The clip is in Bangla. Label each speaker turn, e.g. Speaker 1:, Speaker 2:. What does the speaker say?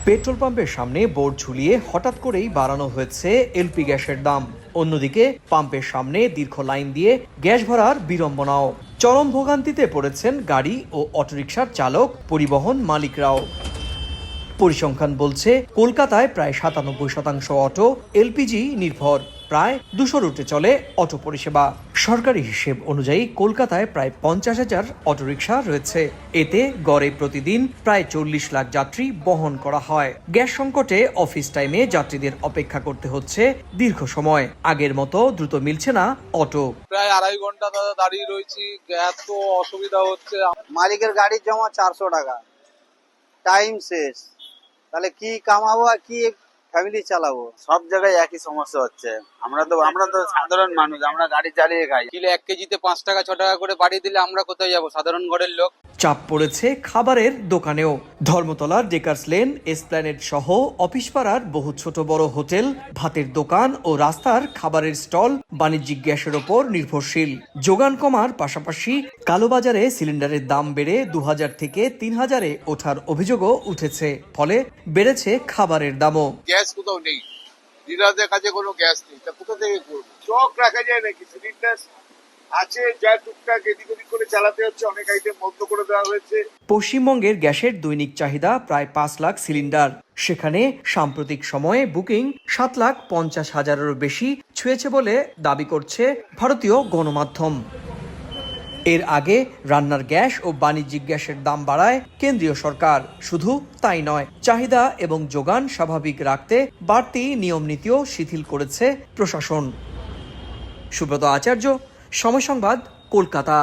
Speaker 1: পেট্রোল পাম্পের সামনে বোর্ড ঝুলিয়ে হঠাৎ করেই বাড়ানো হয়েছে এলপি গ্যাসের দাম। অন্যদিকে পাম্পের সামনে দীর্ঘ লাইন দিয়ে গ্যাস ভরার বিড়ম্বনাও। চরম ভোগান্তিতে পড়েছেন গাড়ি ও অটোরিকশার চালক, পরিবহন মালিকরাও। পরিসংখ্যান বলছে কলকাতায় প্রায় 97% অটো এলপিজি নির্ভর। প্রায় 200 রুটে চলে অটো পরিষেবা। সরকারি হিসেব অনুযায়ী কলকাতায় প্রায় 50,000 অটোরিকশা রয়েছে। এতে গড়ে প্রতিদিন প্রায় 40 লাখ যাত্রী বহন করা হয়। গ্যাস সংকটে অফিস টাইমে যাত্রীদের অপেক্ষা করতে হচ্ছে দীর্ঘ সময়। আগের মতো দ্রুত মিলছে না অটো।
Speaker 2: প্রায় 2.5 ঘন্টা দাঁড়িয়ে রয়েছি, এত অসুবিধা হচ্ছে।
Speaker 3: মালিকের গাড়ির জমা 400 টাকা, টাইম শেষ, তাহলে কি কামাবো আর কি ফ্যামিলি চালাবো?
Speaker 4: সব জায়গায় একই সমস্যা হচ্ছে। আমরা তো সাধারণ মানুষ, আমরা গাড়ি চালিয়ে খাই।
Speaker 2: কিলো 1 কেজিতে 5 টাকা 6 টাকা করে বাড়িয়ে দিলে আমরা কোথায় যাবো সাধারণ ঘরের লোক?
Speaker 1: চাপ পড়েছে খাবারের দোকানেও। ধর্মতলার ডেকার্স লেন, এসপ্ল্যানেড সহ অফিস পাড়ার বহু ছোট বড় হোটেল, ভাতের দোকান ও রাস্তার খাবারের স্টল বাণিজ্যিক গ্যাসের ওপর নির্ভরশীল। যোগান কমার পাশাপাশি কালোবাজারে সিলিন্ডারের দাম বেড়ে 2000 থেকে 3000-এ ওঠার অভিযোগও উঠেছে। ফলে বেড়েছে খাবারের দামও।
Speaker 5: গ্যাস কোথাও নেই, ডিলারদের কাছে কোনো গ্যাস নেই, তা কোথা থেকে করবো? স্টক রাখা যায় নাকি? সিলিন্ডার আছে, যা টুকটাক এদিক ওদিক করে চালাতে হচ্ছে। অনেক আইটেম বন্ধ করে দেওয়া হয়েছে।
Speaker 1: পশ্চিমবঙ্গের গ্যাসের দৈনিক চাহিদা প্রায় 5 লাখ সিলিন্ডার। সেখানে সাম্প্রতিক সময়ে বুকিং 7,50,000-এরও বেশি ছুঁয়েছে বলে দাবি করছে ভারতীয় গণমাধ্যম। এর আগে রান্নার গ্যাস ও বাণিজ্যিক গ্যাসের দাম বাড়ায় কেন্দ্রীয় সরকার। শুধু তাই নয়, চাহিদা এবং যোগান স্বাভাবিক রাখতে বাড়তি নিয়ম নীতিও শিথিল করেছে প্রশাসন। সুব্রত আচার্য, সময় সংবাদ, কলকাতা।